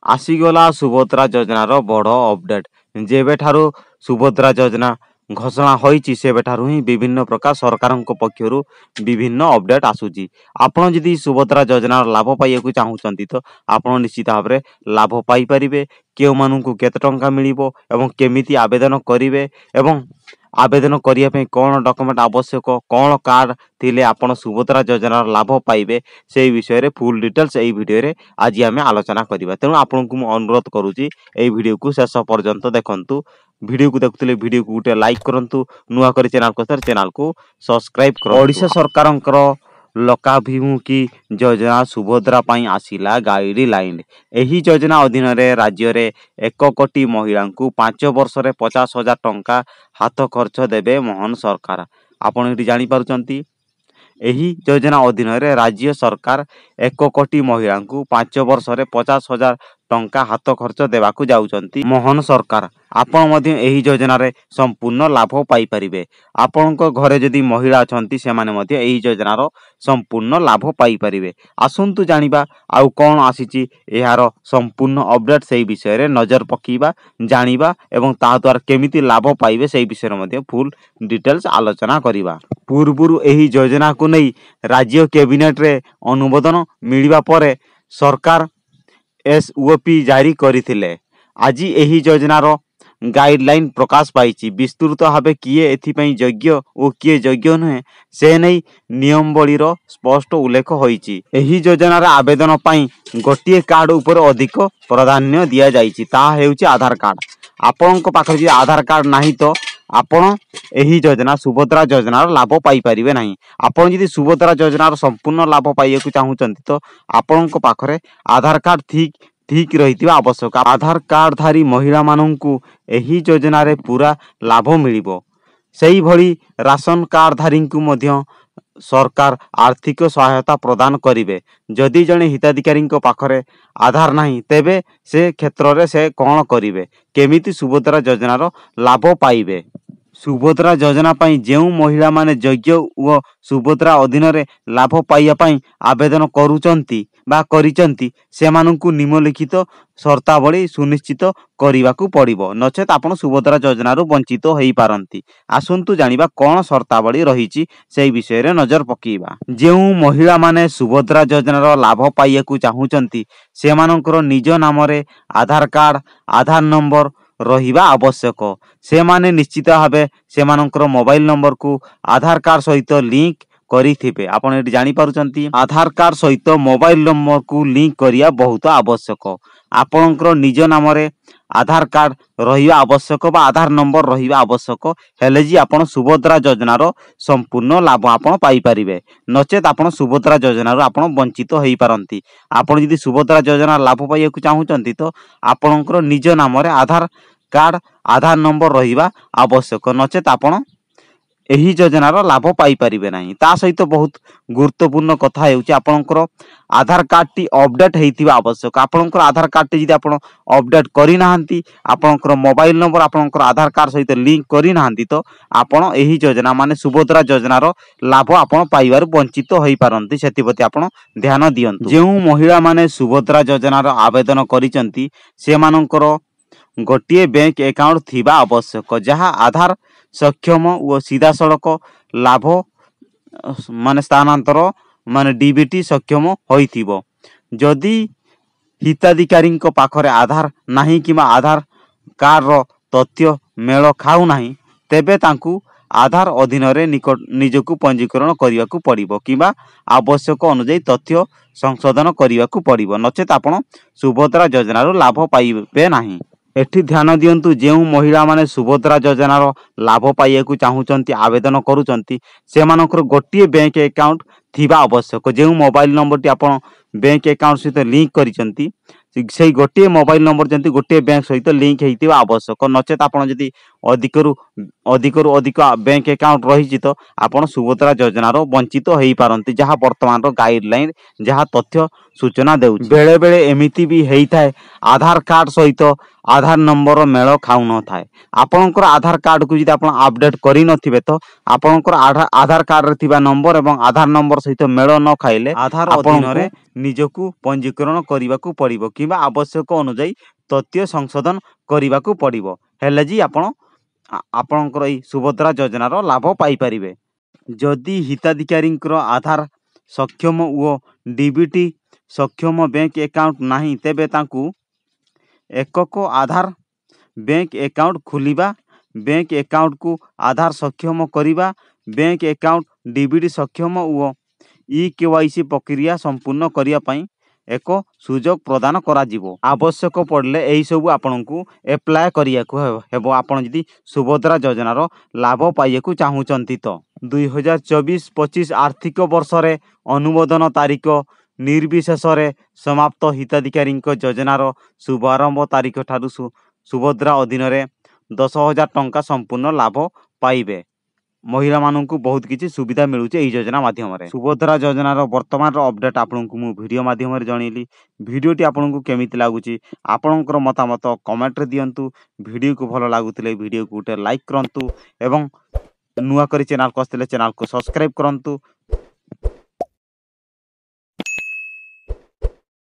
आसीगला सुभद्रा योजनार बड़ अपडेट जेबेठारु सुभद्रा योजना घोषणा होईची सेबेठारु ही विभिन्न प्रकार सरकार पक्षरु विभिन्न अपडेट आसुची। आपण जदि सुभद्रा योजनार लाभ पाइବାକୁ चाहूचंती तो आपण निश्चित भाव में लाभ पाई परिबे। केउ माननकु केते टंका मिलिबो एवं केमिति आवेदन करिवे एवं आवेदन करिया पे कौन डॉक्यूमेंट आवश्यक कौन कार्ड थिले आपण सुभद्रा योजनार लाभ पाइबे से विषय रे फुल डिटेल्स एई वीडियो रे आज आमे आलोचना करिबा। तेणु आपनकु मु अनुरोध करूची एई वीडियो को शेष पर्यंत देखंतु। वीडियो को देखुतले वीडियो को गुटे लाइक करंतु, नुआ करी चैनल को सब्सक्राइब करो। ओडिशा सरकारंकर लोकाभिमुखी योजना सुभद्रा पाई आसिला गाइडलाइन। एही योजना अधीन रे राज्य रे 1 कोटी महिला को 5 वर्ष रे 50,000 टंका हाथ खर्च देबे मोहन सरकार। आपण एटी जानि पारुचंती एही योजना अधीन रे राज्य सरकार 1 कोटी महिला को 5 वर्ष रे 50,000 टंका हाथ खर्च देवाकू जाउचंती मोहन सरकार। आपण मध्य एही योजना रे संपूर्ण लाभ पाई परिबे। आपण को घरे जदि महिला अछंती से माने मध्य एही योजना रो संपूर्ण लाभ पाई परिबे। आसंतु जानिबा आउ कोन आसीची एहार संपूर्ण अपडेट सेही विषय रे नजर पकीबा जानिबा एवं ता द्वारा केमिति लाभ पाइबे सेही विषय रे मध्य फुल डिटेल्स आलोचना करिबा। पूर्वरु एही योजना को नै राज्य कैबिनेट रे अनुमोदन मिलिबा परे सरकार एसओपी जारी करथिले। आज एही योजनार गाइडलाइन प्रकाश पाई। विस्तृत भावे किए एथिपई योग्य और किए योग्य नुहे से नहीं नियमावलीर स्पष्ट उल्लेख होईची। एही योजनार आवेदन पाई गोटिए कार्ड उपर अधिक प्राधान्य दिया जाईची, ता हेउची आधार कार्ड। आपनक पाखरे जे आधार कार्ड नाही तो आपण एही योजना सुभद्रा योजनार लाभ पाई परिबे नाही। आपण जदि सुभद्रा योजनार संपूर्ण लाभ पाइବାକୁ चाहूचंती तो आपनक पाखरे आधार कार्ड ठीक रहितिबा आवश्यक। आधार कार्ड धारी महिला माननकु एही योजना रे पूरा लाभ मिलिबो। सेही भली राशन कार्ड धारींकु मध्य सरकार आर्थिक सहायता प्रदान करिवे। जदि जने हिताधिकारी पाखरे आधार नाही तेबे से क्षेत्र रे से कोन करिवे, केमिति सुभद्रा योजनार लाभ पाइबे। सुभद्रा योजना पाई जेउ महिला माने योग्य व सुभद्रा अधीन रे लाभ पाइया पाई आवेदन करूचंती बा करिचंती सेमानंकु निम्नलिखित शर्तावली सुनिश्चित करिवाकू पड़िबो, नचेत आपण सुभद्रा योजना रु वंचित होई पारंती। आसंतु जानिबा कोन शर्तावली रहिची सेही विषय रे नजर पकीबा। जेउ महिला माने सुभद्रा योजनार लाभ पाइयाकू चाहूचंती सेमानंकर निज नाम रे आधार कार्ड आधार नंबर रहिबा आवश्यक। से माने निश्चित भावे सेमानंकर मोबाइल नंबर को आधार कार्ड सहित लिंक करिथिबे। आपण एटी जानि पारुचंती आधार कार्ड सहित मोबाइल नंबर को लिंक करिया बहुत आवश्यक। आपणकर निज नाम रे आधार कार्ड रहिबा आवश्यक बा आधार नंबर रहिबा आवश्यक हेले जी आपण सुभद्रा योजनार संपूर्ण लाभ आपण पाई परिबे, नचेत आपण सुभद्रा योजनार आपण वंचित होई पारंती। आपण जदि सुभद्रा योजना लाभ पाइବାକୁ चाहूचंती तो आपणकर निज नाम रे आधार कार्ड आधार नंबर रहिबा आवश्यक, नचेत आपण एही योजनार लाभ पाई परिबे नाही। ता सहित बहुत गुरुत्वपूर्ण कथा हेउची आपणकर आधार कार्ड टी अपडेट हेइतिबा आवश्यक। आपणकर आधार कार्ड टी जदि आपण अपडेट करि नाहंती आपणकर मोबाइल नंबर आपणकर आधार कार्ड सहित लिंक करि नाहंती तो आपण एही योजना माने सुभद्रा योजनार लाभ आपण पाइबार वंचित होई पारंती। सेतिपति आपण ध्यान दियंतु। जेउ महिला माने सुभद्रा योजनार आवेदन करिचंती सेमानकर गोटिए बैंक अकाउंट थिबा आवश्यक, जहाँ आधार सक्षम व सीधा सड़क लाभ माने स्थानांतर माने डीबीटी सक्षम होइथिबो। जदि हिताधिकारी पाखरे आधार नाही किमा आधार कार्ड रो तथ्य मेल खाउ नाही तेबे तांकु आधार अधीन रे निजकु पंजीकरण करिवाकू पड़िबो किबा आवश्यक अनुसार तथ्य संशोधन करिवाकू पड़िबो, नचेत आपण सुभद्रा योजनार लाभ पाइबे नाही। एठी ध्यान दियंतु जेउ महिला माने सुभद्रा योजनार लाभ पाइବାକୁ चाहूचंती आवेदन करूचंती सेमानकर गोटिए बैंक अकाउंट थिबा आवश्यक। जेउ मोबाइल नंबर टी आपण बैंक अकाउंट सहित लिंक करिचंती से गोटिए मोबाइल नंबर जंती गोटिए बैंक सहित लिंक हेइतिबा आवश्यक, नचेत आपण जदि अधिकरु अधिक बैंक अकाउंट रही तो आपण सुभद्रा योजनार वंचित होई पारंती, जहाँ वर्तमान गाइडलाइन जहाँ तथ्य सूचना देउची। बेले बेले एमिति भी हेई थाए आधार कार्ड सहित आधार नंबर मेल खाउ न थाए। आपणकर आधार कार्ड को जदि आपण अपडेट करि नथिबे तो आपणकर आधार कार्ड रे थिबा नंबर एवं आधार नंबर सहित मेल न खाइले आधार अधीन रे ନିଜକୁ ପଞ୍ଜୀକରଣ କରିବାକୁ ପଡ଼ିବ କିମ୍ବା ଆବଶ୍ୟକ ଅନୁଯାୟୀ ତଥ୍ୟ ସଂଶୋଧନ କରିବାକୁ ପଡ଼ିବ। ହେଲେ ଯେ ଆପଣଙ୍କର ଏଇ ସୁଭଦ୍ରା ଯୋଜନାର ଲାଭ ପାଇପାରିବେ। ଯଦି ହିତାଧିକାରୀଙ୍କର ଆଧାର ସକ୍ଷମ ଓ ଡିବିଟି ସକ୍ଷମ ବ୍ୟାଙ୍କ ଆକାଉଣ୍ଟ ନାହିଁ, ତେବେ ତାଙ୍କୁ ଏକକ ଆଧାର ବ୍ୟାଙ୍କ ଆକାଉଣ୍ଟ ଖୋଲିବା, ବ୍ୟାଙ୍କ ଆକାଉଣ୍ଟକୁ ଆଧାର ସକ୍ଷମ କରିବା, ବ୍ୟାଙ୍କ ଆକାଉଣ୍ଟ ଡିବିଟି ସକ୍ଷମ ଓ EKYC ପ୍ରକ୍ରିୟା ସମ୍ପୂର୍ଣ୍ଣ କରିବା ପାଇଁ ଏକ ସୁଯୋଗ ପ୍ରଦାନ କରାଯିବ। ଆବଶ୍ୟକ ପଡ଼ିଲେ ଏହିସବୁ ଆପଣଙ୍କୁ ଆପ୍ଲାଏ କରିବାକୁ ହେବ ଆପଣ ଯଦି ସୁଭଦ୍ରା ଯୋଜନାର ଲାଭ ପାଇବାକୁ ଚାହୁଁଛନ୍ତି ତ। 2024-25 ଆର୍ଥିକ ବର୍ଷରେ ଅନୁମୋଦନ ତାରିଖ ନିର୍ବିଶେଷରେ ସମାପ୍ତ ହିତାଧିକାରୀଙ୍କ ଯୋଜନାର ଶୁଭାରମ୍ଭ ତାରିଖ ଠାରୁ ସୁଭଦ୍ରା ଅଧୀନରେ 10,000 ଟଙ୍କା ସମ୍ପୂର୍ଣ୍ଣ ଲାଭ ପାଇବେ। ମହିଳାମାନଙ୍କୁ ବହୁତ କିଛି ସୁବିଧା ମିଳୁଛି ଏହି ଯୋଜନା ମାଧ୍ୟମରେ। ସୁଭଦ୍ରା ଯୋଜନାର ବର୍ତ୍ତମାନର ଅପଡେଟ୍ ଆପଣଙ୍କୁ ମୁଁ ଭିଡ଼ିଓ ମାଧ୍ୟମରେ ଜଣେଇଲି। ଭିଡ଼ିଓଟି ଆପଣଙ୍କୁ କେମିତି ଲାଗୁଛି ଆପଣଙ୍କର ମତାମତ କମେଣ୍ଟରେ ଦିଅନ୍ତୁ। ଭିଡ଼ିଓକୁ ଭଲ ଲାଗୁଥିଲେ ଭିଡ଼ିଓକୁ ଗୋଟେ ଲାଇକ୍ କରନ୍ତୁ ଏବଂ ନୂଆ କରି ଚ୍ୟାନେଲକୁ ଆସିଥିଲେ ଚ୍ୟାନେଲକୁ ସବସ୍କ୍ରାଇବ୍ କରନ୍ତୁ।